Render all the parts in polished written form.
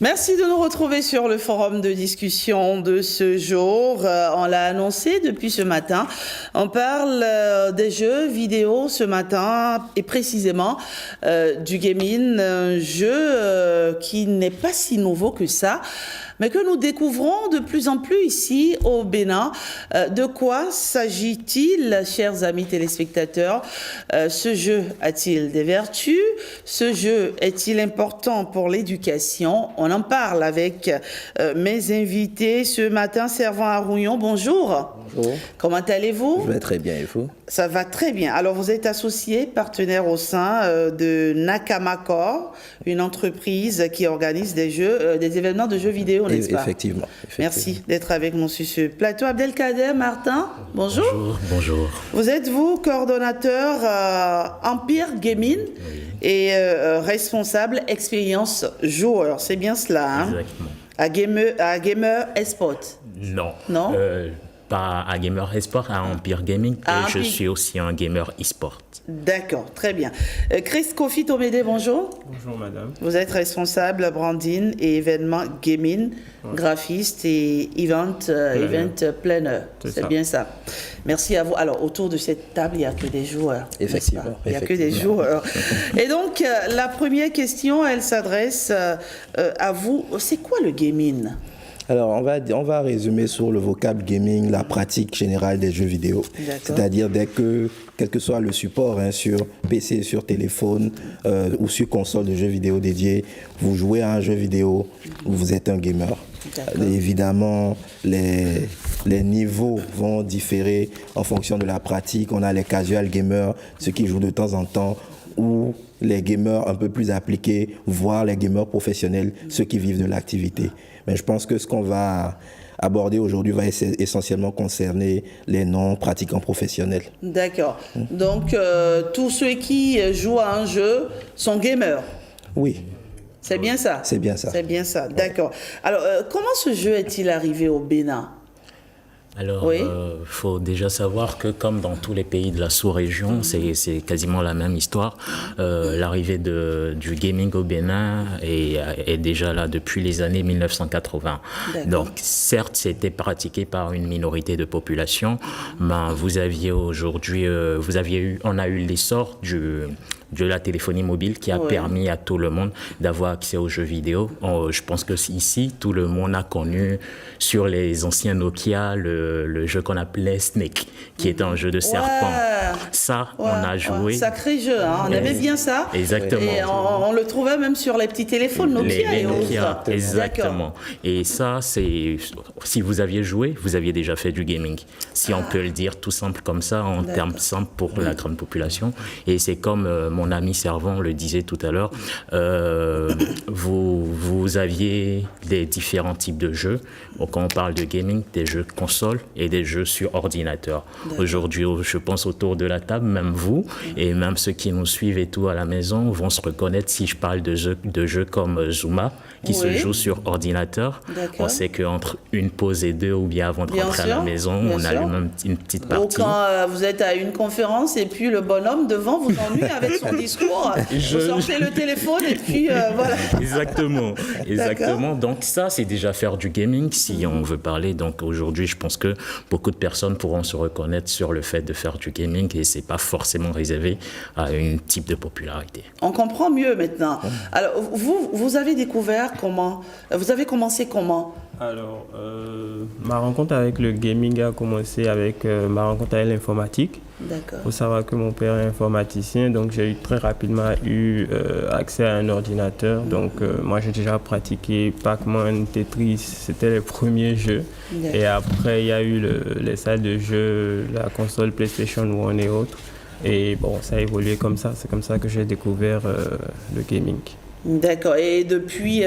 Merci de nous retrouver sur le forum de discussion de ce jour. On l'a annoncé depuis ce matin. On parle des jeux vidéo ce matin et précisément du gaming, un jeu qui n'est pas si nouveau que ça, mais que nous découvrons de plus en plus ici au Bénin. De quoi s'agit-il, chers amis téléspectateurs? Ce jeu a-t-il des vertus? Ce jeu est-il important pour l'éducation? On en parle avec mes invités ce matin. Servant à Rouillon, bonjour. Bonjour. Comment allez-vous? Je vais très bien, et vous? Ça va très bien. Alors, vous êtes associé, partenaire au sein de Nakamakor, une entreprise qui organise des jeux, des événements de jeux vidéo, n'est-ce pas? Effectivement. Merci d'être avec nous sur ce plateau. Abdelkader Martin, bonjour. Bonjour. Vous êtes, vous, coordonnateur Empire Gaming et responsable expérience joueur. C'est bien cela, hein? Exactement. À Gamer Esport. Non. Non? Pas à Gamer Esport, à Empire Gaming. Et je suis aussi un gamer e-sport. D'accord, très bien. Chris Kofi Tomede, bonjour. Bonjour madame. Vous êtes responsable branding et événement gaming, graphiste et event planner. C'est bien ça. Merci à vous. Alors, autour de cette table, il n'y a que des joueurs. Effectivement. Il n'y a que des joueurs. Et donc, la première question, elle s'adresse à vous. C'est quoi le gaming? Alors, on va résumer sur le vocable gaming, la pratique générale des jeux vidéo. C'est-à-dire quel que soit le support, hein, sur PC, sur téléphone ou sur console de jeux vidéo dédiée, vous jouez à un jeu vidéo, vous êtes un gamer. Évidemment, les niveaux vont différer en fonction de la pratique. On a les casual gamers, ceux qui jouent de temps en temps, ou les gamers un peu plus appliqués, voire les gamers professionnels, ceux qui vivent de l'activité. Mais je pense que ce qu'on va aborder aujourd'hui va essentiellement concerner les non-pratiquants professionnels. D'accord. Donc, tous ceux qui jouent à un jeu sont gamers? Oui. C'est bien ça? C'est bien ça. C'est bien ça, d'accord. Alors, comment ce jeu est-il arrivé au Bénin? Alors, faut déjà savoir que comme dans tous les pays de la sous-région, c'est quasiment la même histoire. L'arrivée du gaming au Bénin est déjà là depuis les années 1980. Donc, certes, c'était pratiqué par une minorité de population, mais on a eu l'essor de la téléphonie mobile qui a permis à tout le monde d'avoir accès aux jeux vidéo. Je pense que ici, tout le monde a connu sur les anciens Nokia le jeu qu'on appelait Snake, qui était un jeu de serpent. Ça, on a joué. Sacré jeu, hein. On aimait bien ça. Exactement. Et on le trouvait même sur les petits téléphones Nokia. Les Nokia, exactement. Et ça, si vous aviez joué, vous aviez déjà fait du gaming. Si on peut le dire tout simple comme ça, en termes simples pour la grande population. Et c'est comme mon ami Servant le disait tout à l'heure, vous aviez des différents types de jeux. Donc, quand on parle de gaming, des jeux console et des jeux sur ordinateur. Aujourd'hui, je pense autour de la table, même vous et même ceux qui nous suivent et tout à la maison vont se reconnaître si je parle de jeux comme Zuma, qui se joue sur ordinateur. On sait qu'entre une pause et deux, ou bien avant de rentrer à la maison, on allume une petite partie. Ou quand vous êtes à une conférence et puis le bonhomme devant vous ennuie avec son discours, vous sortez le téléphone et puis voilà. Exactement. Donc ça, c'est déjà faire du gaming, si on veut parler. Donc aujourd'hui, je pense que beaucoup de personnes pourront se reconnaître sur le fait de faire du gaming et c'est pas forcément réservé à un type de popularité. On comprend mieux maintenant. Alors, vous avez découvert comment? Vous avez commencé comment? Alors, ma rencontre avec le gaming a commencé avec ma rencontre avec l'informatique. D'accord. Il faut savoir que mon père est informaticien, donc j'ai très rapidement eu accès à un ordinateur. Donc, moi, j'ai déjà pratiqué Pac-Man, Tetris, c'était les premiers jeux. D'accord. Et après, il y a eu les salles de jeux, la console PlayStation 1 et autres. Et bon, ça a évolué comme ça. C'est comme ça que j'ai découvert le gaming. D'accord. Et depuis...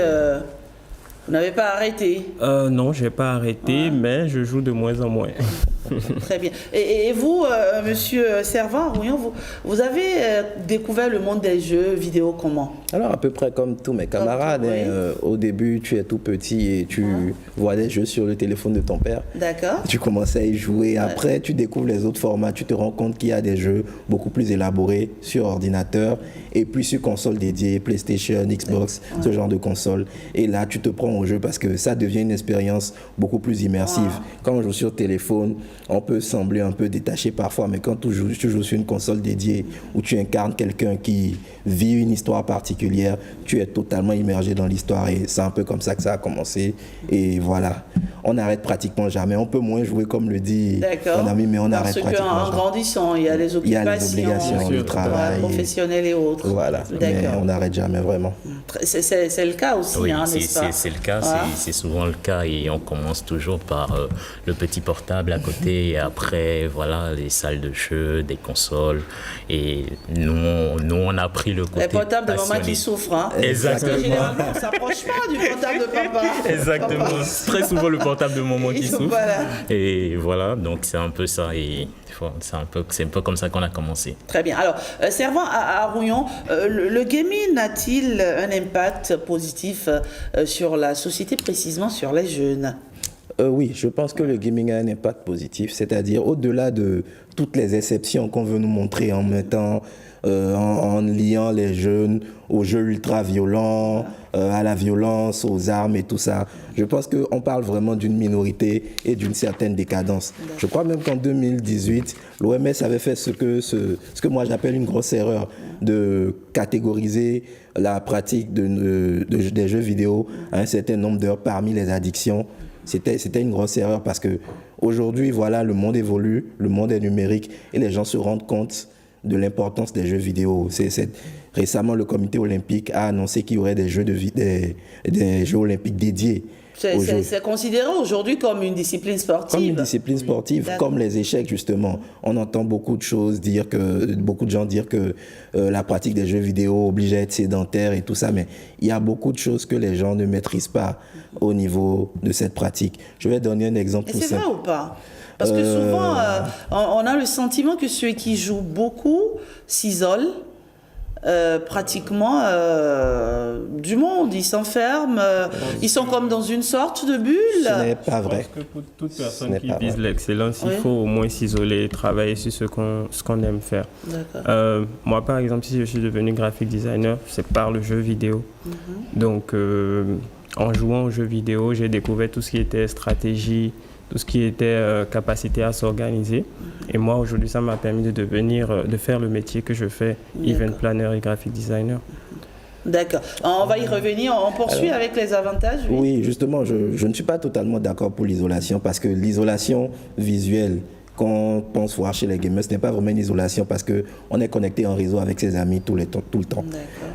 vous n'avez pas arrêté? Non, je n'ai pas arrêté, mais je joue de moins en moins. Très bien. Et vous, monsieur Servan, vous avez découvert le monde des jeux vidéo comment? Alors, à peu près comme tous mes camarades. Oui. Au début, tu es tout petit et tu vois des jeux sur le téléphone de ton père. D'accord. Tu commences à y jouer. Après, tu découvres les autres formats. Tu te rends compte qu'il y a des jeux beaucoup plus élaborés sur ordinateur et puis sur console dédiée, PlayStation, Xbox, ce genre de console. Et là, tu te prends au jeu parce que ça devient une expérience beaucoup plus immersive. Quand on joue sur téléphone, on peut sembler un peu détaché parfois, mais quand tu joues sur une console dédiée où tu incarnes quelqu'un qui vit une histoire particulière, tu es totalement immergé dans l'histoire et c'est un peu comme ça que ça a commencé. Et voilà, on n'arrête pratiquement jamais. On peut moins jouer comme le dit mon ami, mais on n'arrête pratiquement jamais. Parce qu'en grandissant, il y a les occupations, le travail professionnel et autres. Voilà, mais on n'arrête jamais vraiment. C'est le cas aussi, oui, n'est-ce pas? c'est le cas, c'est souvent le cas et on commence toujours par le petit portable à côté et après, voilà, les salles de jeu, des consoles et nous on a pris le côté les portables de passionné. maman qui souffrent, hein? Exactement. Parce que généralement, on ne s'approche pas du portable de papa. Exactement. Papa. Très souvent le portable de maman qui souffre. Voilà. Et voilà, donc c'est un peu ça et c'est un peu comme ça qu'on a commencé. Très bien. Alors, Servan à Rouillon, le gaming a-t-il un impact positif sur la société, précisément sur les jeunes? Oui, je pense que le gaming a un impact positif, c'est-à-dire au-delà de toutes les exceptions qu'on veut nous montrer en mettant, en liant les jeunes aux jeux ultra-violents, à la violence, aux armes et tout ça. Je pense qu'on parle vraiment d'une minorité et d'une certaine décadence. Je crois même qu'en 2018, l'OMS avait fait ce que moi j'appelle une grosse erreur, de catégoriser la pratique des jeux vidéo à un certain nombre d'heures parmi les addictions. C'était une grosse erreur parce que aujourd'hui, voilà, le monde évolue, le monde est numérique et les gens se rendent compte de l'importance des jeux vidéo. Récemment, le comité olympique a annoncé qu'il y aurait des jeux olympiques dédiés. C'est considéré aujourd'hui comme une discipline sportive. Comme une discipline sportive, comme les échecs justement. On entend beaucoup de gens dire que la pratique des jeux vidéo oblige à être sédentaire et tout ça, mais il y a beaucoup de choses que les gens ne maîtrisent pas au niveau de cette pratique. Je vais donner un exemple tout simple. C'est vrai ou pas? Parce que souvent, on a le sentiment que ceux qui jouent beaucoup s'isolent pratiquement du monde. Ils s'enferment, ils sont comme dans une sorte de bulle. Ce n'est pas vrai. Je pense que pour toute personne qui vise l'excellence, il faut au moins s'isoler et travailler sur ce qu'on aime faire. Moi, par exemple, si je suis devenu graphic designer, c'est par le jeu vidéo. Donc, en jouant aux jeux vidéo, j'ai découvert tout ce qui était stratégie, tout ce qui était capacité à s'organiser. Et moi, aujourd'hui, ça m'a permis de faire le métier que je fais, event planner et graphic designer. D'accord. On va y revenir. On poursuit avec les avantages. Oui, justement, je ne suis pas totalement d'accord pour l'isolation parce que l'isolation visuelle qu'on pense voir chez les gamers, ce n'est pas vraiment une isolation parce qu'on est connecté en réseau avec ses amis tout le temps.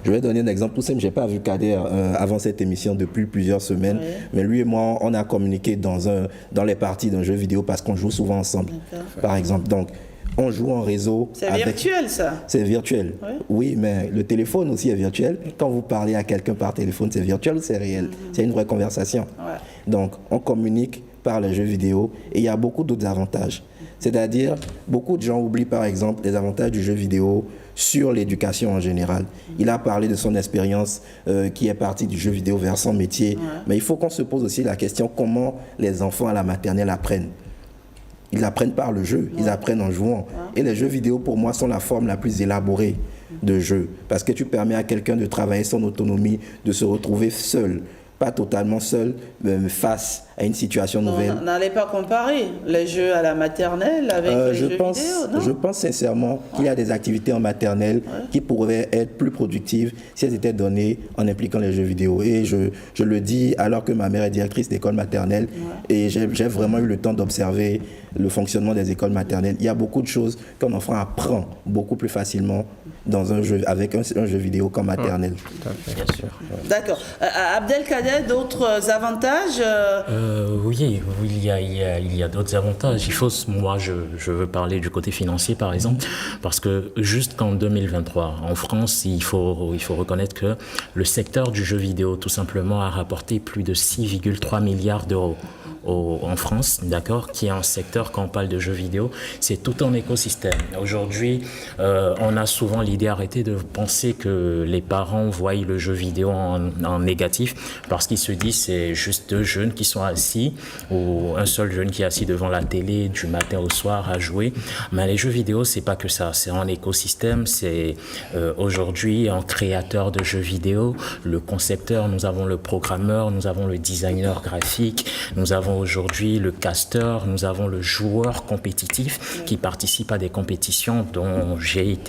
Je vais donner un exemple tout simple. Je n'ai pas vu Kader avant cette émission depuis plusieurs semaines, mais lui et moi, on a communiqué dans les parties d'un jeu vidéo parce qu'on joue souvent ensemble, par exemple. Donc, on joue en réseau. C'est virtuel, ça? C'est virtuel. Oui, mais le téléphone aussi est virtuel. Quand vous parlez à quelqu'un par téléphone, c'est virtuel ou c'est réel? C'est une vraie conversation. Donc, on communique par les jeux vidéo et il y a beaucoup d'autres avantages. C'est-à-dire, beaucoup de gens oublient par exemple les avantages du jeu vidéo sur l'éducation en général. Il a parlé de son expérience qui est partie du jeu vidéo vers son métier. Mais il faut qu'on se pose aussi la question comment les enfants à la maternelle apprennent. Ils apprennent par le jeu, ils apprennent en jouant. Et les jeux vidéo, pour moi, sont la forme la plus élaborée de jeu. Parce que tu permets à quelqu'un de travailler son autonomie, de se retrouver seul. Pas totalement seul, mais face à une situation nouvelle. On n'allait pas comparer les jeux à la maternelle avec les jeux vidéo, non? Je pense sincèrement qu'il y a des activités en maternelle qui pourraient être plus productives si elles étaient données en impliquant les jeux vidéo. Et je le dis alors que ma mère est directrice d'école maternelle et j'ai vraiment eu le temps d'observer le fonctionnement des écoles maternelles. Il y a beaucoup de choses qu'un enfant apprend beaucoup plus facilement dans un jeu, avec un jeu vidéo comme maternel. Bien sûr. D'accord. Abdelkader, d'autres avantages Oui, il y a d'autres avantages. Moi, je veux parler du côté financier, par exemple, parce que jusqu'en 2023, en France, il faut reconnaître que le secteur du jeu vidéo, tout simplement, a rapporté plus de 6,3 milliards d'euros en France, d'accord, qui est un secteur, quand on parle de jeux vidéo, c'est tout un écosystème. Aujourd'hui, on a souvent l'idée arrêtée de penser que les parents voient le jeu vidéo en négatif, parce qu'ils se disent c'est juste deux jeunes qui sont assis, ou un seul jeune qui est assis devant la télé du matin au soir à jouer. Mais les jeux vidéo, c'est pas que ça, c'est un écosystème, c'est aujourd'hui un créateur de jeux vidéo, le concepteur, nous avons le programmeur, nous avons le designer graphique, nous avons aujourd'hui le casteur, nous avons le joueur compétitif qui participe à des compétitions dont j'ai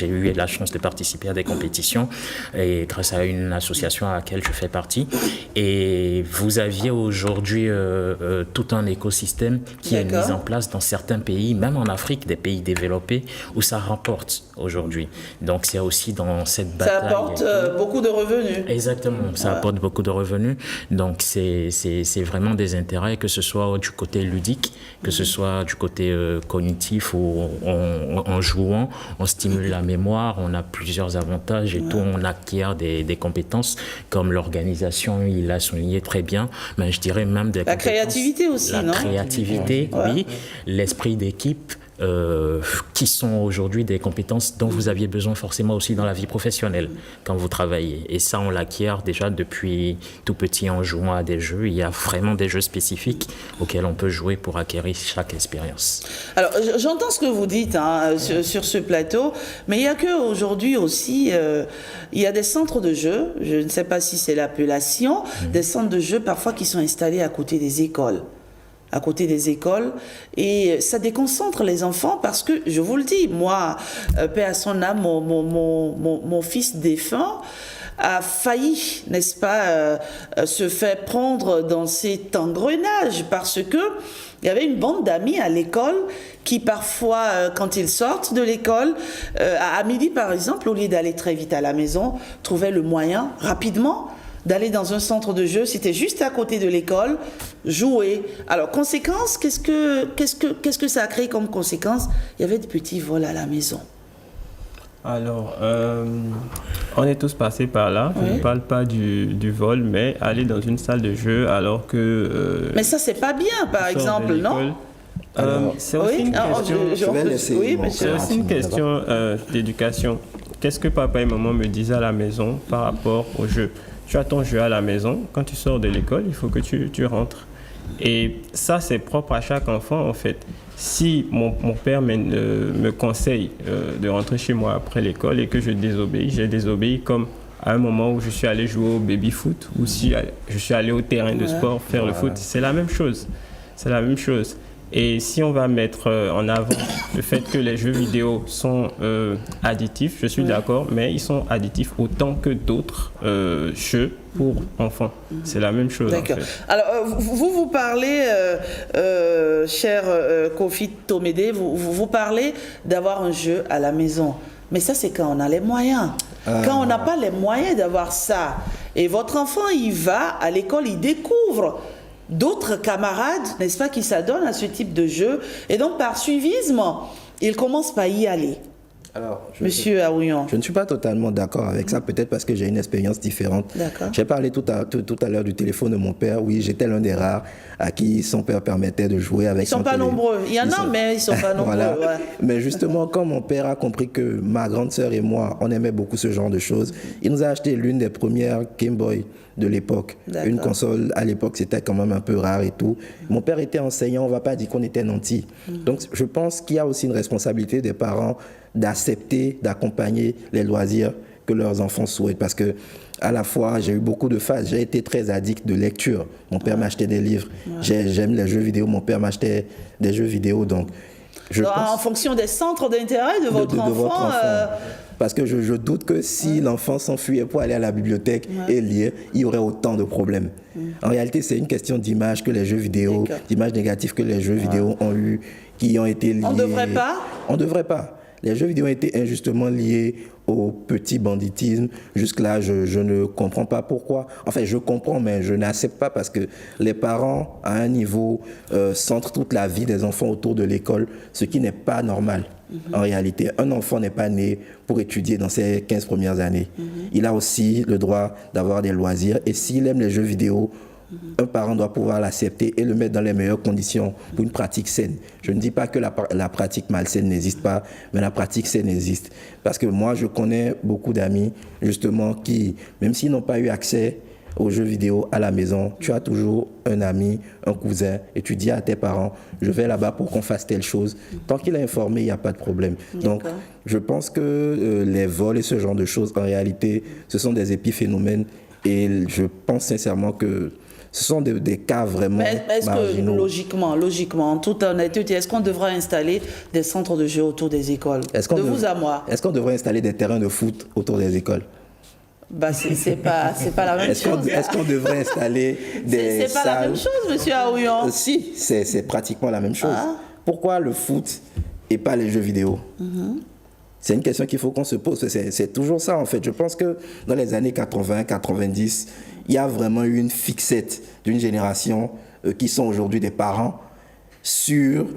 eu la chance de participer à des compétitions et grâce à une association à laquelle je fais partie. Et vous aviez aujourd'hui tout un écosystème qui est mis en place dans certains pays, même en Afrique, des pays développés, où ça rapporte aujourd'hui. Donc c'est aussi dans cette bataille. Ça apporte beaucoup de revenus. Exactement, ça apporte beaucoup de revenus. Donc c'est vraiment des intérêts, que ce soit du côté ludique, que ce soit du côté cognitif, où en jouant, on stimule la mémoire, on a plusieurs avantages et tout, on acquiert des compétences comme l'organisation, il l'a souligné très bien, mais je dirais même des compétences. La créativité aussi, non ? La créativité, oui, l'esprit d'équipe, qui sont aujourd'hui des compétences dont vous aviez besoin forcément aussi dans la vie professionnelle quand vous travaillez. Et ça, on l'acquiert déjà depuis tout petit en jouant à des jeux. Il y a vraiment des jeux spécifiques auxquels on peut jouer pour acquérir chaque expérience. Alors, j'entends ce que vous dites sur ce plateau, mais il n'y a qu'aujourd'hui aussi, il y a des centres de jeux, je ne sais pas si c'est l'appellation, des centres de jeux parfois qui sont installés à côté des écoles. Et ça déconcentre les enfants parce que, je vous le dis, moi, paix à son âme, mon fils défunt a failli, n'est-ce pas, se faire prendre dans cet engrenage parce que il y avait une bande d'amis à l'école qui parfois, quand ils sortent de l'école, à midi par exemple, au lieu d'aller très vite à la maison, trouvaient le moyen rapidement d'aller dans un centre de jeu, c'était juste à côté de l'école, jouer. Alors, conséquence, qu'est-ce que ça a créé comme conséquence ? Il y avait des petits vols à la maison. Alors, on est tous passés par là. Je ne parle pas du vol, mais aller dans une salle de jeu alors que... mais ça, c'est pas bien, par exemple, non ? C'est aussi une question d'éducation. Qu'est-ce que papa et maman me disaient à la maison par rapport au jeu ? Tu as ton jeu à la maison, quand tu sors de l'école, il faut que tu rentres. Et ça, c'est propre à chaque enfant, en fait. Si mon père me conseille de rentrer chez moi après l'école et que je désobéis, j'ai désobéi comme à un moment où je suis allé jouer au baby-foot ou si je suis allé au terrain de sport faire le foot. C'est la même chose. C'est la même chose. Et si on va mettre en avant le fait que les jeux vidéo sont additifs, je suis d'accord, mais ils sont additifs autant que d'autres jeux pour enfants. C'est la même chose. D'accord. En fait. Alors, vous parlez, cher Kofi Tomédé, vous parlez d'avoir un jeu à la maison. Mais ça, c'est quand on a les moyens. Quand on n'a pas les moyens d'avoir ça, et votre enfant, il va à l'école, il découvre d'autres camarades, n'est-ce pas, qui s'adonnent à ce type de jeu. Et donc, par suivisme, il commence par y aller. Alors, Monsieur Aouyon. Je ne suis pas totalement d'accord avec ça, peut-être parce que j'ai une expérience différente. D'accord. J'ai parlé tout à l'heure du téléphone de mon père. Oui, j'étais l'un des rares à qui son père permettait de jouer avec son téléphone. Ils ne sont pas nombreux. Il y en a, mais ils ne sont pas nombreux. Voilà. Ouais. Mais justement, quand mon père a compris que ma grande sœur et moi, on aimait beaucoup ce genre de choses, il nous a acheté l'une des premières Game Boy de l'époque. D'accord. Une console, à l'époque, c'était quand même un peu rare et tout. Mon père était enseignant, on ne va pas dire qu'on était nantis. Donc, je pense qu'il y a aussi une responsabilité des parents d'accepter, d'accompagner les loisirs que leurs enfants souhaitent. Parce que, à la fois, j'ai eu beaucoup de phases. J'ai été très addict de lecture. Mon père m'achetait des livres. J'aime les jeux vidéo. Mon père m'achetait des jeux vidéo. Donc, en fonction des centres d'intérêt de votre enfant. Parce que je doute que si l'enfant s'enfuyait pour aller à la bibliothèque et lire, il y aurait autant de problèmes. En réalité, c'est une question d'image que les jeux vidéo, d'image négative que les jeux vidéo ont eu, qui ont été liés. On ne devrait pas ? On ne devrait pas. Les jeux vidéo ont été injustement liés au petit banditisme. Jusque-là, je ne comprends pas pourquoi. Enfin, je comprends, mais je n'accepte pas parce que les parents, à un niveau, centrent toute la vie des enfants autour de l'école, ce qui n'est pas normal. En réalité, un enfant n'est pas né pour étudier dans ses 15 premières années. Il a aussi le droit d'avoir des loisirs. Et s'il aime les jeux vidéo, un parent doit pouvoir l'accepter et le mettre dans les meilleures conditions pour une pratique saine. Je ne dis pas que la pratique malsaine n'existe pas, mais la pratique saine existe. Parce que moi, je connais beaucoup d'amis, justement, qui, même s'ils n'ont pas eu accès aux jeux vidéo à la maison, tu as toujours un ami, un cousin, et tu dis à tes parents, je vais là-bas pour qu'on fasse telle chose. Tant qu'il est informé, il n'y a pas de problème. Donc, je pense que les vols et ce genre de choses, en réalité, ce sont des épiphénomènes, et je pense sincèrement que ce sont des cas vraiment marginaux. Que logiquement, en toute honnêteté, est-ce qu'on devrait installer des centres de jeux autour des écoles? De vous à moi. Est-ce qu'on devrait installer des terrains de foot autour des écoles? Bah, c'est pas la même chose. Est-ce qu'on devrait installer des C'est pas la même chose, monsieur Aouyon. Si, c'est pratiquement la même chose. Pourquoi le foot et pas les jeux vidéo? C'est une question qu'il faut qu'on se pose. C'est toujours ça, en fait. Je pense que dans les années 80, 90, il y a vraiment eu une fixette d'une génération qui sont aujourd'hui des parents sur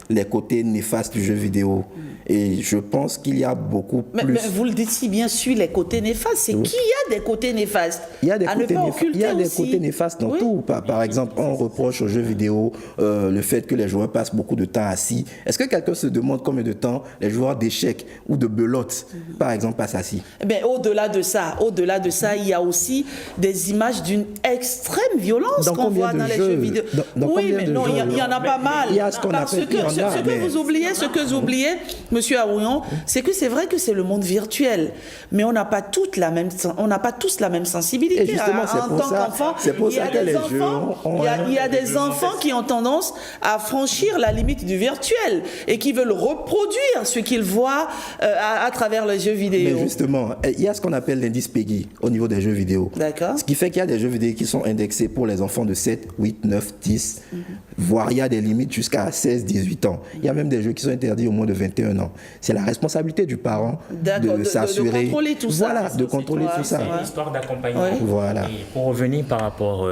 les côtés néfastes du jeu vidéo. Et je pense qu'il y a beaucoup plus... Mais vous le dites si bien sûr, les côtés néfastes. C'est qu'il y a des côtés néfastes. Il y a des côtés néfastes dans tout. Par exemple, on reproche aux jeux vidéo le fait que les joueurs passent beaucoup de temps assis. Est-ce que quelqu'un se demande combien de temps les joueurs d'échecs ou de belote, par exemple, passent assis? Au-delà de ça, il y a aussi des images d'une extrême violence qu'on voit dans les jeux vidéo. Oui, mais non, il y en a pas mal. Il y a ce qu'on appelle... Ce que vous oubliez, monsieur Aouyon, c'est que c'est vrai que c'est le monde virtuel, mais on n'a pas tous la même sensibilité. Et justement, c'est pour ça que les jeux il y a des enfants qui ont tendance à franchir la limite du virtuel et qui veulent reproduire ce qu'ils voient à travers les jeux vidéo. Mais justement, il y a ce qu'on appelle l'indice PEGI au niveau des jeux vidéo. D'accord. Ce qui fait qu'il y a des jeux vidéo qui sont indexés pour les enfants de 7, 8, 9, 10, voire il y a des limites jusqu'à 16, 18 ans. Il y a même des jeux qui sont interdits au moins de 21 ans. C'est la responsabilité du parent de s'assurer. De contrôler tout ça. Voilà, de contrôler tout ça. C'est une histoire d'accompagnement. Oui. Voilà. Et pour revenir par rapport,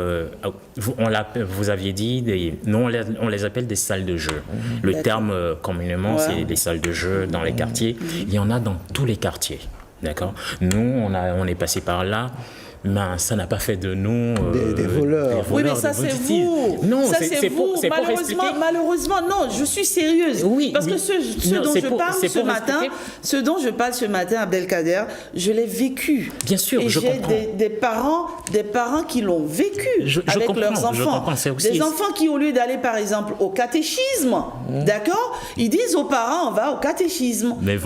vous aviez dit, nous on les appelle des salles de jeu. Le terme communément, c'est des salles de jeu dans les quartiers. Il y en a dans tous les quartiers. D'accord. Nous, on est passé par là. Mais ça n'a pas fait de nous des voleurs. Oui, mais ça c'est vous. Non, ça c'est vous. Malheureusement, non, je suis sérieuse. Oui, parce que ce dont je parle ce matin, Abdelkader, je l'ai vécu. Bien sûr, et je comprends. J'ai des parents qui l'ont vécu avec leurs enfants. Des enfants qui, au lieu d'aller par exemple au catéchisme, d'accord, ils disent aux parents on va au catéchisme. Mais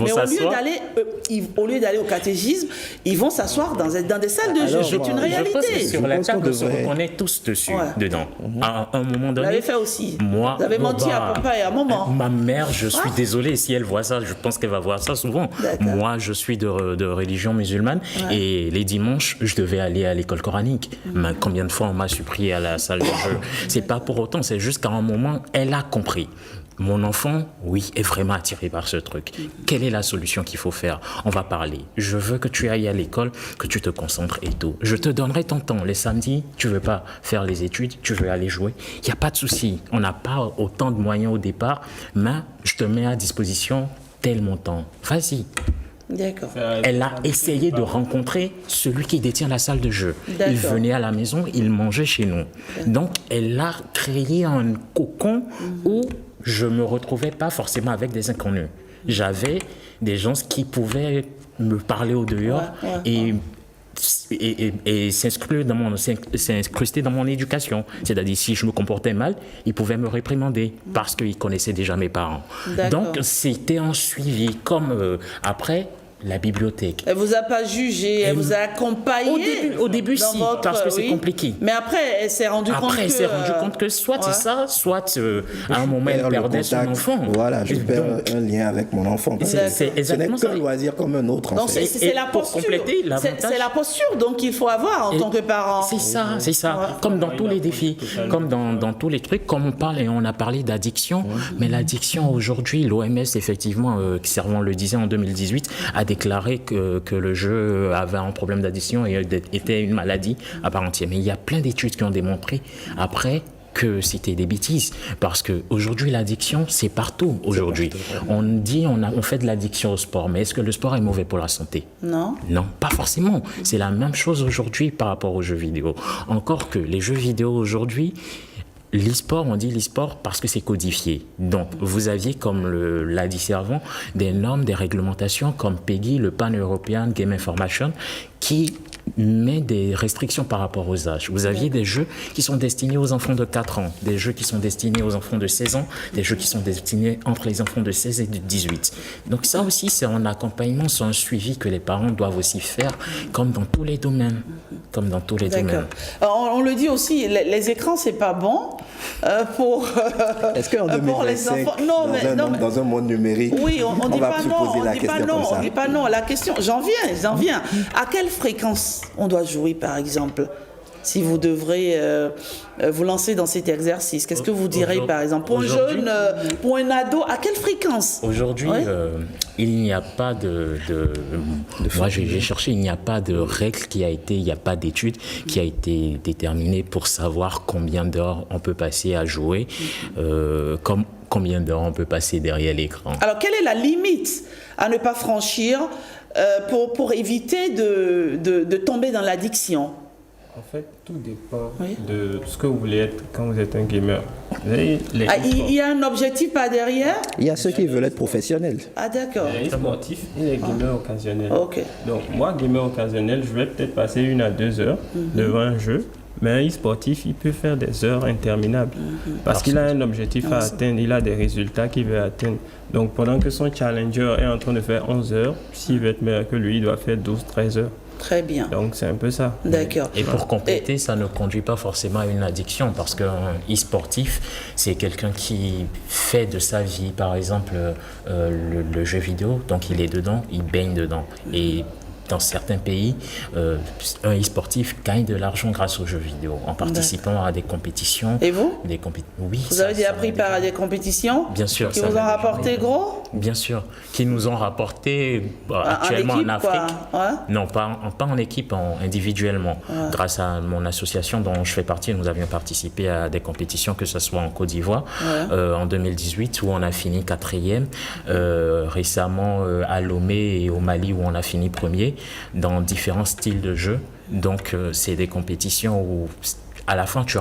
au lieu d'aller au catéchisme, ils vont s'asseoir dans des salles de jeu. C'est une réalité. Je pense que sur la table, on est tous dessus, dedans. À un moment donné. Vous l'avez fait aussi. Moi, vous avez menti à papa et à maman. Ma mère, je suis désolé si elle voit ça, je pense qu'elle va voir ça souvent. Moi, je suis de religion musulmane et les dimanches, je devais aller à l'école coranique. Mais combien de fois on m'a supprimé à la salle de jeu? C'est pas pour autant, c'est juste qu'à un moment, elle a compris. Mon enfant, oui, est vraiment attiré par ce truc. Quelle est la solution qu'il faut faire? On va parler. Je veux que tu ailles à l'école, que tu te concentres et tout. Je te donnerai ton temps. Les samedis, tu veux pas faire les études, tu veux aller jouer. Il n'y a pas de souci. On n'a pas autant de moyens au départ, mais je te mets à disposition tel montant. Vas-y. D'accord. Elle a essayé de rencontrer celui qui détient la salle de jeu. Il venait à la maison, il mangeait chez nous. Donc, elle a créé un cocon où je ne me retrouvais pas forcément avec des inconnus. J'avais des gens qui pouvaient me parler au dehors et s'incruster dans mon éducation. C'est-à-dire, si je me comportais mal, ils pouvaient me réprimander parce qu'ils connaissaient déjà mes parents. Donc, c'était un suivi. Comme après, la bibliothèque. Elle vous a pas jugé, elle vous a accompagné. Au début si, parce que c'est compliqué. Mais après, elle s'est rendue compte que... Après, elle s'est rendue compte que soit c'est ça, soit à un moment, elle perdait son enfant. Voilà, je perds un lien avec mon enfant. C'est exactement ça. Ce n'est qu'un loisir comme un autre. Donc, c'est la posture. C'est la posture donc qu'il faut avoir en tant que parent. C'est ça. Ouais. Comme dans tous les défis, comme dans tous les trucs, comme on parle et on a parlé d'addiction, mais l'addiction aujourd'hui, l'OMS, effectivement, Servan le disait en 2018, a déclaré que le jeu avait un problème d'addiction et était une maladie à part entière. Mais il y a plein d'études qui ont démontré après que c'était des bêtises, parce qu'aujourd'hui l'addiction c'est partout aujourd'hui. On dit on fait de l'addiction au sport, mais est-ce que le sport est mauvais pour la santé? Non, pas forcément. C'est la même chose aujourd'hui par rapport aux jeux vidéo. Encore que les jeux vidéo aujourd'hui, l'e-sport, on dit l'e-sport parce que c'est codifié. Donc, vous aviez, comme l'a dit Servan, des normes, des réglementations comme PEGI, le Pan-European Game Information, qui met des restrictions par rapport aux âges. Vous aviez des jeux qui sont destinés aux enfants de 4 ans, des jeux qui sont destinés aux enfants de 16 ans, des jeux qui sont destinés entre les enfants de 16 et de 18. Donc ça aussi, c'est un accompagnement, c'est un suivi que les parents doivent aussi faire, comme dans tous les domaines. On le dit aussi, les écrans, c'est pas bon pour, est-ce qu'en 2025, dans un monde numérique, oui, on dit va pas se non, poser la question comme ça? On dit pas non. La question, j'en viens. À quelle fréquence on doit jouer, par exemple, si vous devrez vous lancer dans cet exercice? Qu'est-ce que vous direz, par exemple, pour un jeune, pour un ado, à quelle fréquence? Aujourd'hui, il n'y a pas moi, j'ai cherché, il n'y a pas de règle il n'y a pas d'étude qui a été déterminée pour savoir combien d'heures on peut passer à jouer, comme combien d'heures on peut passer derrière l'écran. Alors, quelle est la limite à ne pas franchir pour éviter de tomber dans l'addiction? En fait, tout dépend de ce que vous voulez être quand vous êtes un gamer. Il y a un objectif par derrière? Il y a ceux qui veulent être professionnels. Ah, d'accord. Les sportifs et les gamers occasionnels. Okay. Donc, moi, gamer occasionnel, je vais peut-être passer 1 à 2 heures devant un jeu. Mais un e-sportif, il peut faire des heures interminables parce qu'il a un objectif à atteindre, il a des résultats qu'il veut atteindre. Donc, pendant que son challenger est en train de faire 11 heures, s'il veut être meilleur que lui, il doit faire 12-13 heures. Très bien. Donc, c'est un peu ça. D'accord. Et pour compléter, ça ne conduit pas forcément à une addiction parce qu'un e-sportif, c'est quelqu'un qui fait de sa vie, par exemple, le jeu vidéo. Donc, il est dedans, il baigne dedans. Et dans certains pays, un e-sportif gagne de l'argent grâce aux jeux vidéo en participant à des compétitions. Et vous? Oui. Vous avez déjà pris part à des compétitions? Bien sûr. Qui vous ont rapporté gros? Bien sûr. Qui nous ont rapporté actuellement en Afrique. Non, pas en équipe, individuellement. Grâce à mon association dont je fais partie, nous avions participé à des compétitions, que ce soit en Côte d'Ivoire, en 2018, où on a fini 4e. Récemment, à Lomé et au Mali, où on a fini 1er. Dans différents styles de jeu. Donc, c'est des compétitions où, à la fin, tu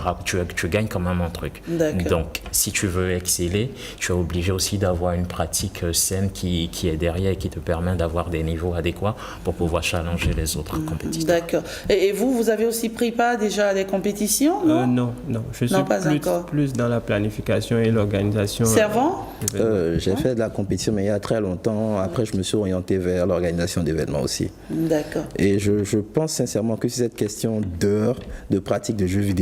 gagnes quand même un truc. Donc, si tu veux exceller, tu es obligé aussi d'avoir une pratique saine qui est derrière et qui te permet d'avoir des niveaux adéquats pour pouvoir challenger les autres compétiteurs. D'accord. Et vous avez aussi pris part déjà à des compétitions? Non. Je suis plus dans la planification et l'organisation. Servan? J'ai fait de la compétition, mais il y a très longtemps. Après, je me suis orienté vers l'organisation d'événements aussi. D'accord. Et je pense sincèrement que cette question d'heures de pratique de jeux vidéo,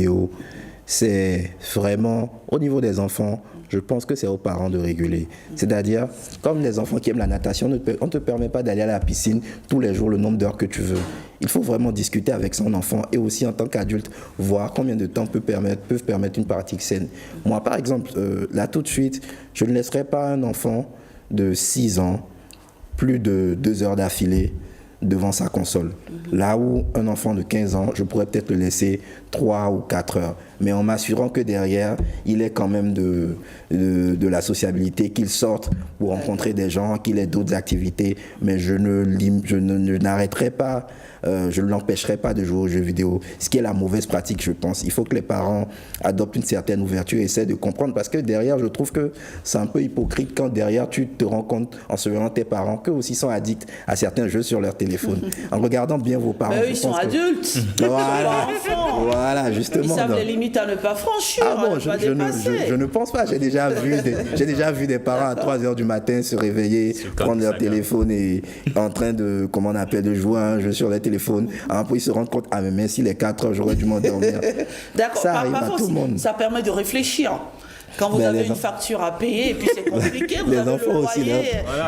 c'est vraiment, au niveau des enfants, je pense que c'est aux parents de réguler. C'est-à-dire, comme les enfants qui aiment la natation, on ne te permet pas d'aller à la piscine tous les jours le nombre d'heures que tu veux. Il faut vraiment discuter avec son enfant et aussi en tant qu'adulte, voir combien de temps peuvent permettre une pratique saine. Moi, par exemple, là tout de suite, je ne laisserai pas un enfant de 6 ans plus de 2 heures d'affilée devant sa console. Là où un enfant de 15 ans, je pourrais peut-être le laisser 3 ou 4 heures. Mais en m'assurant que derrière, il ait quand même de la sociabilité, qu'il sorte pour rencontrer des gens, qu'il ait d'autres activités. Mais je n'arrêterai pas, je ne l'empêcherai pas de jouer aux jeux vidéo. Ce qui est la mauvaise pratique, je pense. Il faut que les parents adoptent une certaine ouverture et essaient de comprendre. Parce que derrière, je trouve que c'est un peu hypocrite quand derrière, tu te rends compte, en surveillant tes parents, qu'eux aussi sont addicts à certains jeux sur leur téléphone. téléphone. En regardant bien vos parents. Mais eux, ils sont adultes. Voilà. Ils sont pas enfants. Voilà, justement. Ils savent les limites à ne pas franchir, Ah bon, à ne pas dépasser. je ne pense pas. J'ai déjà vu des parents à 3h du matin se réveiller, prendre leur téléphone et en train de, comment on appelle, de jouer à un jeu sur leur téléphone. Après, ils se rendent compte, ah mais si les 4 heures, j'aurais dû m'endormir. D'accord, Ça arrive à tout le monde. Ça permet de réfléchir. Quand vous avez une facture à payer et puis c'est compliqué, vous avez le loyer,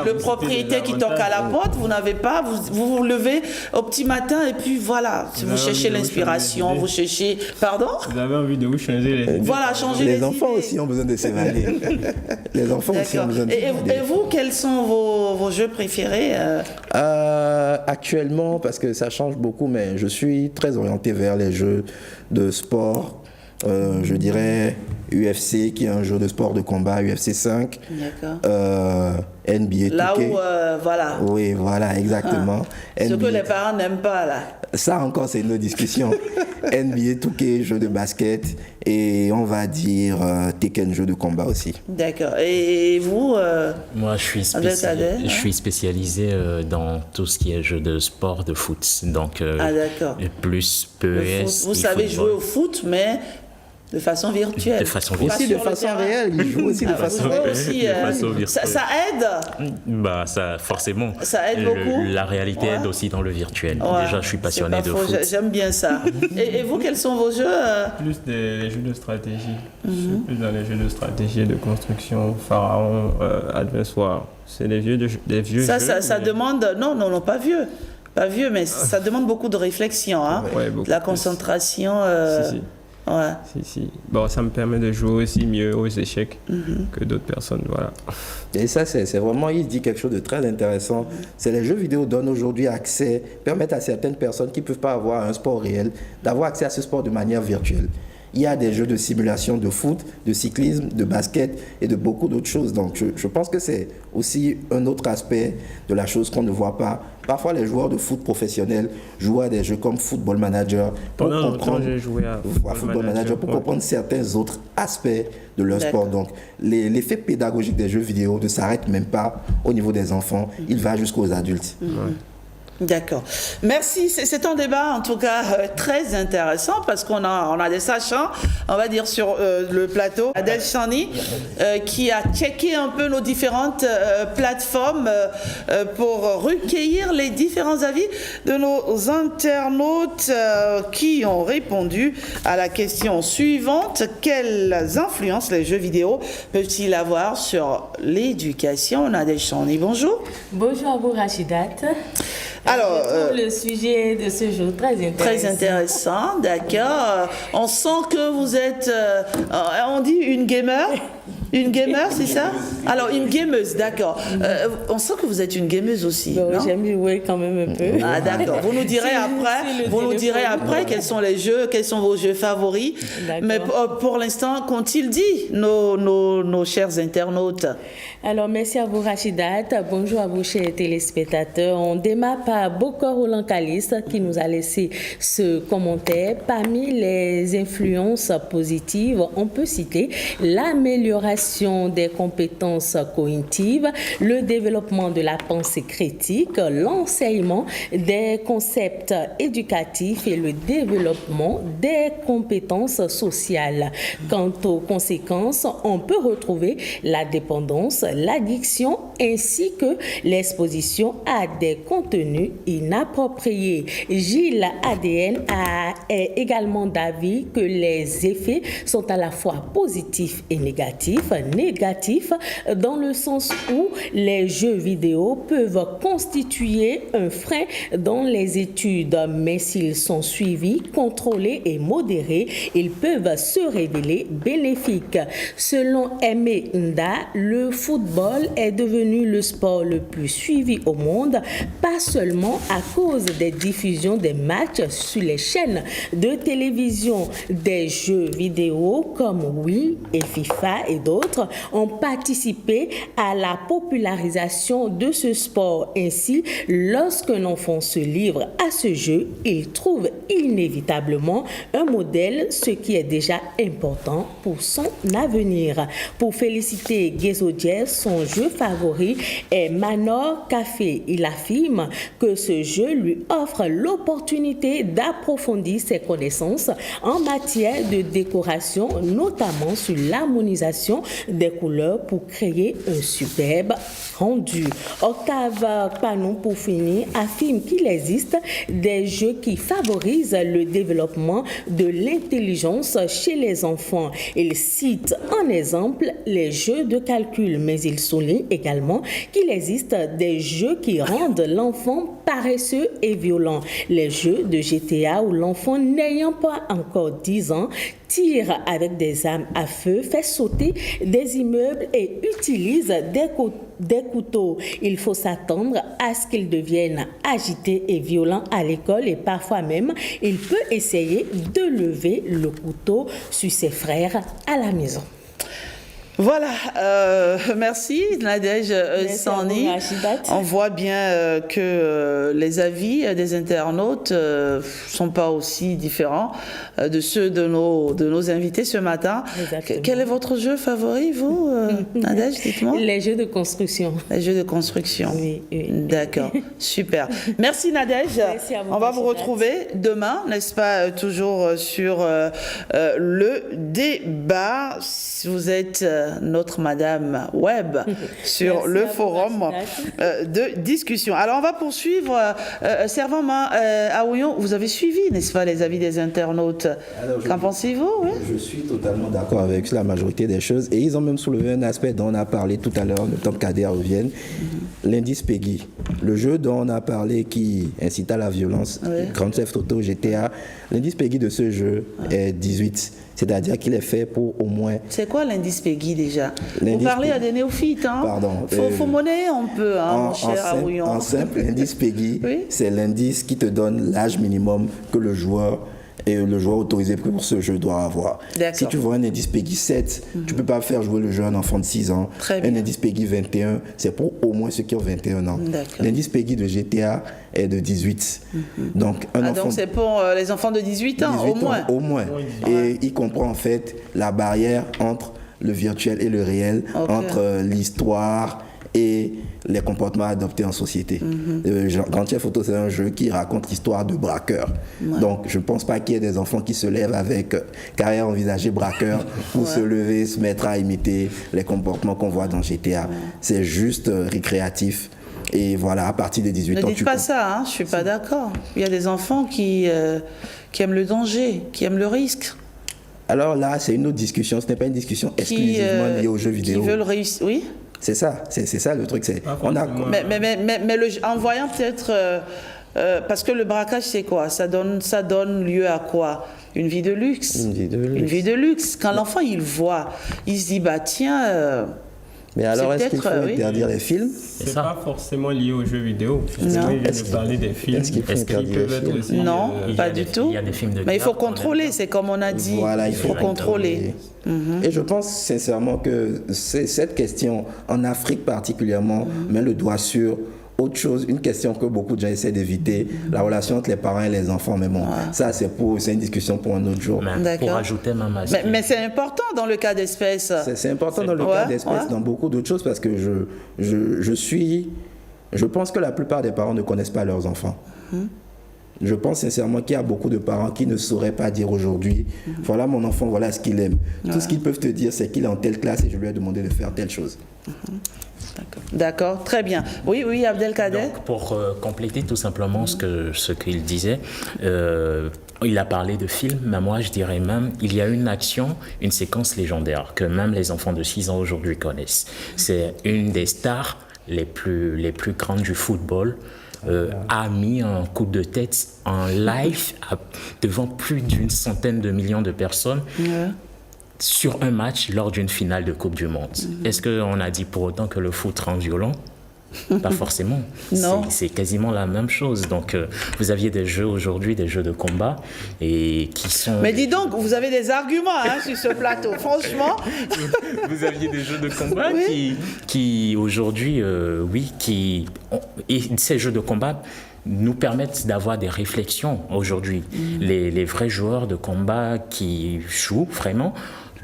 le propriétaire qui toque à la porte, vous n'avez pas, vous vous levez au petit matin et puis voilà, vous cherchez l'inspiration, vous cherchez... Pardon ? Vous avez envie de vous changer les idées. Voilà, changer les idées. Les enfants aussi ont besoin de s'évader. Les enfants aussi ont besoin de s'évader. Et vous, quels sont vos jeux préférés Actuellement, parce que ça change beaucoup, mais je suis très orienté vers les jeux de sport. Je dirais UFC, qui est un jeu de sport de combat, UFC 5. D'accord. NBA 2K. Là où, voilà. Oui, voilà, exactement. Ce que les parents n'aiment pas, là. Ça encore, c'est une autre discussion. NBA 2K, jeu de basket, et on va dire Tekken, jeu de combat aussi. D'accord. Et vous Moi, je suis spécialisé dans tout ce qui est jeu de sport, de foot. Donc, plus PES. Vous savez jouer au foot, mais de façon virtuelle. De façon virtuelle. Aussi de façon réelle, il joue aussi de façon réelle. Ça aide. Bah, ça, forcément. Ça aide beaucoup. La réalité aide aussi dans le virtuel. Ouais. Déjà, je suis passionné de foot. J'aime bien ça. Et vous, quels sont vos jeux Plus des jeux de stratégie. Je suis plus dans les jeux de stratégie, de construction, Pharaon, Advance Wars. C'est des vieux jeux. Ça demande... Non, pas vieux. Pas vieux, mais ça demande beaucoup de réflexion. Hein. Ouais, beaucoup. La concentration... Si. Ouais. Si. Bon, ça me permet de jouer aussi mieux aux échecs que d'autres personnes, voilà. Et ça, c'est vraiment, il dit quelque chose de très intéressant. C'est les jeux vidéo donnent aujourd'hui accès, permettent à certaines personnes qui ne peuvent pas avoir un sport réel, d'avoir accès à ce sport de manière virtuelle. Il y a des jeux de simulation de foot, de cyclisme, de basket et de beaucoup d'autres choses. Donc, je pense que c'est aussi un autre aspect de la chose qu'on ne voit pas. Parfois, les joueurs de foot professionnels jouent à des jeux comme Football Manager pour comprendre, j'ai joué à Football Manager pour comprendre certains autres aspects de leur sport. Donc, l'effet pédagogique des jeux vidéo ne s'arrête même pas au niveau des enfants. Il va jusqu'aux adultes. D'accord. Merci. C'est un débat, en tout cas, très intéressant parce qu'on a des sachants, on va dire, sur le plateau. Adèle Chani, qui a checké un peu nos différentes plateformes pour recueillir les différents avis de nos internautes qui ont répondu à la question suivante. Quelles influences les jeux vidéo peuvent-ils avoir sur l'éducation? Adèle Chani, bonjour. Bonjour à vous, Rachidat. Alors, le sujet de ce jour très intéressant. Très intéressant, d'accord. On sent que vous êtes, on dit une gamer. Une gamer, c'est ça? Alors, une gameuse, d'accord. On sent que vous êtes une gameuse aussi. Bon, j'aime jouer quand même un peu. Ah, d'accord. Vous nous direz après quels sont les jeux, quels sont vos jeux favoris. Mais pour l'instant, qu'ont-ils dit, nos chers internautes? Alors, merci à vous, Rachidat. Bonjour à vous, chers téléspectateurs. On démarre par Bokor Roland Caliste qui nous a laissé ce commentaire. Parmi les influences positives, on peut citer l'amélioration des compétences cognitives, le développement de la pensée critique, l'enseignement des concepts éducatifs et le développement des compétences sociales. Quant aux conséquences, on peut retrouver la dépendance, l'addiction ainsi que l'exposition à des contenus inappropriés. Gilles ADN est également d'avis que les effets sont à la fois positifs et négatifs. Négatifs dans le sens où les jeux vidéo peuvent constituer un frein dans les études, mais s'ils sont suivis, contrôlés et modérés, ils peuvent se révéler bénéfiques. Selon Aimé Nda, le football est devenu le sport le plus suivi au monde, pas seulement à cause des diffusions des matchs sur les chaînes de télévision, des jeux vidéo comme Wii et FIFA et d'autres, autres ont participé à la popularisation de ce sport. Ainsi, lorsqu'un enfant se livre à ce jeu, il trouve inévitablement un modèle, ce qui est déjà important pour son avenir. Pour féliciter Gezo Jazz, son jeu favori est Manor Café. Il affirme que ce jeu lui offre l'opportunité d'approfondir ses connaissances en matière de décoration, notamment sur l'harmonisation des couleurs pour créer un superbe rendu. Octave Panon, pour finir, affirme qu'il existe des jeux qui favorisent le développement de l'intelligence chez les enfants. Il cite en exemple les jeux de calcul, mais il souligne également qu'il existe des jeux qui rendent l'enfant paresseux et violent. Les jeux de GTA où l'enfant n'ayant pas encore 10 ans tire avec des armes à feu, fait sauter des immeubles et utilise des couteaux. Il faut s'attendre à ce qu'il devienne agité et violent à l'école et parfois même, il peut essayer de lever le couteau sur ses frères à la maison. Voilà, merci Nadège Sani. On voit bien que les avis des internautes sont pas aussi différents de ceux de nos invités ce matin. Exactement. Quel est votre jeu favori, vous, Nadège, dites-moi? Les jeux de construction. Les jeux de construction. Oui. D'accord, super. Merci Nadège. Merci à vous. On va vous retrouver demain, n'est-ce pas, toujours sur le débat. Si vous êtes notre Madame Web sur le forum de discussion. Alors on va poursuivre. Servant Aouillon, vous avez suivi, n'est-ce pas, les avis des internautes? Qu'en pensez-vous? Oui? Je suis totalement d'accord avec la majorité des choses et ils ont même soulevé un aspect dont on a parlé tout à l'heure, le temps que Kader revienne, l'indice PEGI. Le jeu dont on a parlé qui incite à la violence, Grand Theft Auto, GTA, l'indice PEGI de ce jeu est 18. C'est-à-dire qu'il est fait pour au moins... C'est quoi l'indice PEGI déjà? Vous parlez à des néophytes, hein? Pardon. Faut monnayer un peu, hein, mon cher Aouillon. En simple, l'indice PEGI, c'est l'indice qui te donne l'âge minimum que le joueur autorisé pour ce jeu doit avoir. Si tu vois un indice PEGI 7, tu ne peux pas faire jouer le jeu à un enfant de 6 ans. Un indice PEGI 21, c'est pour au moins ceux qui ont 21 ans. L'indice PEGI de GTA est de 18. Donc, donc c'est pour les enfants de 18 ans, au moins. Et il comprend en fait la barrière entre le virtuel et le réel, entre l'histoire et les comportements adoptés en société. Grand Theft Auto, c'est un jeu qui raconte l'histoire de braqueurs. Donc, je ne pense pas qu'il y ait des enfants qui se lèvent avec carrière envisagée braqueur pour se lever, se mettre à imiter les comportements qu'on voit dans GTA. C'est juste récréatif. Et voilà, à partir de 18 ans... Ne dites pas ça, hein, je ne suis pas d'accord. Il y a des enfants qui aiment le danger, qui aiment le risque. Alors là, c'est une autre discussion. Ce n'est pas une discussion exclusivement liée aux jeux vidéo. Qui veulent réussir, oui. C'est ça le truc. Mais en voyant peut-être... parce que le braquage, c'est quoi? Ça donne lieu à quoi? Une vie de luxe. Une vie de luxe. Quand l'enfant, il voit, il se dit, bah tiens... Mais alors, est-ce qu'il faut interdire les films? C'est pas forcément lié aux jeux vidéo. Justement, il vient de parler des films. Est-ce qu'il faut interdire les films? Aussi, non, pas du tout. Il y a des films de mais il faut contrôler, c'est comme on a dit. Voilà, il faut contrôler. Et je pense sincèrement que cette question, en Afrique particulièrement, met le doigt sur autre chose, une question que beaucoup de gens essaient d'éviter, la relation entre les parents et les enfants. Mais bon, ça c'est une discussion pour un autre jour. Pour ajouter même à mais c'est important dans le cas d'espèce. C'est important dans le cas d'espèce, dans beaucoup d'autres choses, parce que je pense que la plupart des parents ne connaissent pas leurs enfants. Je pense sincèrement qu'il y a beaucoup de parents qui ne sauraient pas dire aujourd'hui, voilà mon enfant, voilà ce qu'il aime. Tout ce qu'ils peuvent te dire, c'est qu'il est en telle classe et je lui ai demandé de faire telle chose. D'accord, très bien. Oui, Abdelkader. Donc, pour compléter tout simplement ce qu'il disait, il a parlé de films, mais moi je dirais même, il y a une action, une séquence légendaire que même les enfants de 6 ans aujourd'hui connaissent. C'est une des stars les plus grandes du football. A mis un coup de tête en live devant plus d'une centaine de millions de personnes. sur un match lors d'une finale de Coupe du Monde. Est-ce qu'on a dit pour autant que le foot rend violent? Pas forcément. Non. C'est quasiment la même chose. Donc, vous aviez des jeux aujourd'hui, des jeux de combat, et qui sont... Mais dis donc, vous avez des arguments sur ce plateau, franchement. Vous aviez des jeux de combat Oui. qui aujourd'hui, et ces jeux de combat nous permettent d'avoir des réflexions aujourd'hui. Les vrais joueurs de combat qui jouent vraiment,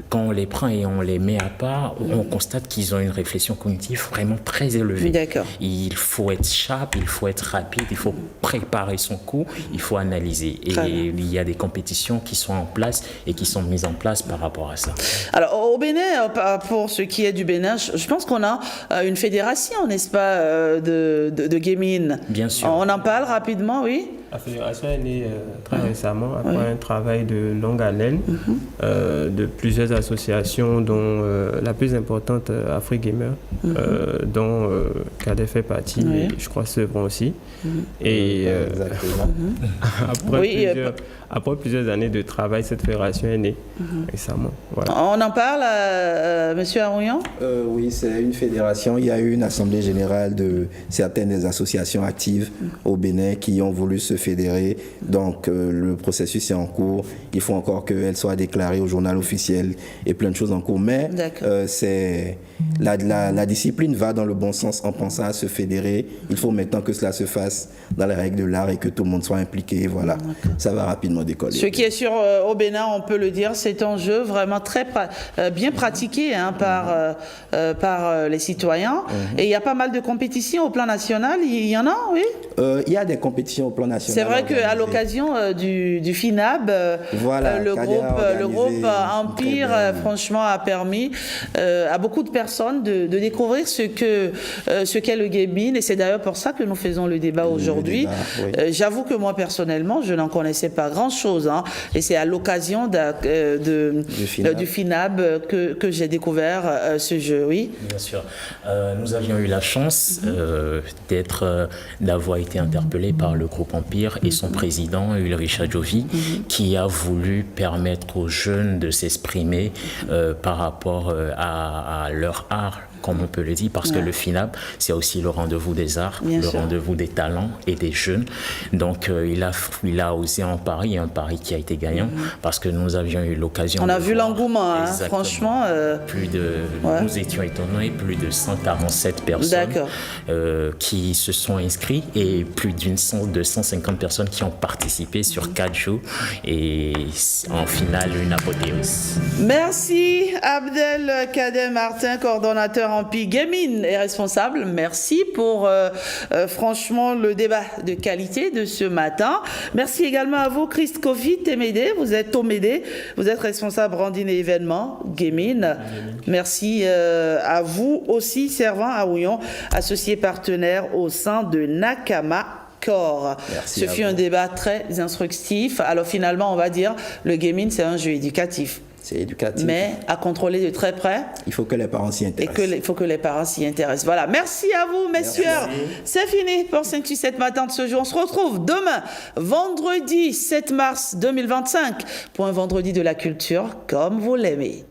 quand on les prend et on les met à part, on constate qu'ils ont une réflexion cognitive vraiment très élevée. D'accord. Il faut être sharp, il faut être rapide, il faut préparer son coup, il faut analyser. Et il y a des compétitions qui sont en place et qui sont mises en place par rapport à ça. Alors, au Bénin, pour ce qui est du Bénin, je pense qu'on a une fédération, n'est-ce pas, de gaming. Bien sûr. On en parle rapidement, oui. La fédération est née très récemment, après un travail de longue haleine de plusieurs associations, dont la plus importante, Afri-Gamer, dont Cadet fait partie, et je crois Sevron aussi. Et Exactement. après plusieurs années de travail, cette fédération est née récemment. Voilà. On en parle, Monsieur Arouillon? Oui, c'est une fédération. Il y a eu une assemblée générale de certaines des associations actives au Bénin qui ont voulu se fédérer. Donc, le processus est en cours. Il faut encore qu'elle soit déclarée au journal officiel et plein de choses en cours. Mais la discipline va dans le bon sens en pensant à se fédérer. Il faut maintenant que cela se fasse dans les règles de l'art et que tout le monde soit impliqué. Voilà, ça va rapidement décoller. Ce qui est sûr au Bénin, on peut le dire, c'est un jeu vraiment très bien pratiqué par les citoyens. Et il y a pas mal de compétitions au plan national. Il y en a, oui? Il y a des compétitions au plan national. C'est vrai qu'à l'occasion du FINAB, le groupe Empire, franchement, a permis à beaucoup de personnes de découvrir ce qu'est le gaming. Et c'est d'ailleurs pour ça que nous faisons le débat aujourd'hui. Oui. J'avoue que moi, personnellement, je n'en connaissais pas grand-chose. Et c'est à l'occasion du FINAB que j'ai découvert ce jeu, oui. Bien sûr. Nous avions eu la chance d'avoir été interpellés par le groupe Empire et son président, Ulrich Adjovi, qui a voulu permettre aux jeunes de s'exprimer par rapport à leur art, comme on peut le dire, parce que le FINAB, c'est aussi le rendez-vous des arts, rendez-vous des talents et des jeunes. Donc, il a osé en pari, un pari qui a été gagnant, parce que nous avions eu l'occasion de voir. On a vu l'engouement, franchement. Nous étions étonnés, plus de 147 personnes qui se sont inscrites et plus de 150 personnes qui ont participé sur 4 jours. Et en finale, une apothéose. Merci, Abdelkader Martin, coordonnateur Empire Gaming et responsable. Merci pour franchement le débat de qualité de ce matin. Merci également à vous, Christ-Kofi Témédé. Vous êtes Tomédé, vous êtes responsable branding et événements Gaming. Merci à vous aussi, Servant Arouillon, associé partenaire au sein de Nakama Core. Ce fut un débat très instructif. Alors finalement, on va dire, le gaming, c'est un jeu éducatif. C'est éducatif. Mais à contrôler de très près. Il faut que les parents s'y intéressent. Il faut que les parents s'y intéressent. Voilà. Merci à vous, messieurs. C'est fini pour 5-7 matin de ce jour. On se retrouve demain, vendredi 7 mars 2025, pour un vendredi de la culture comme vous l'aimez.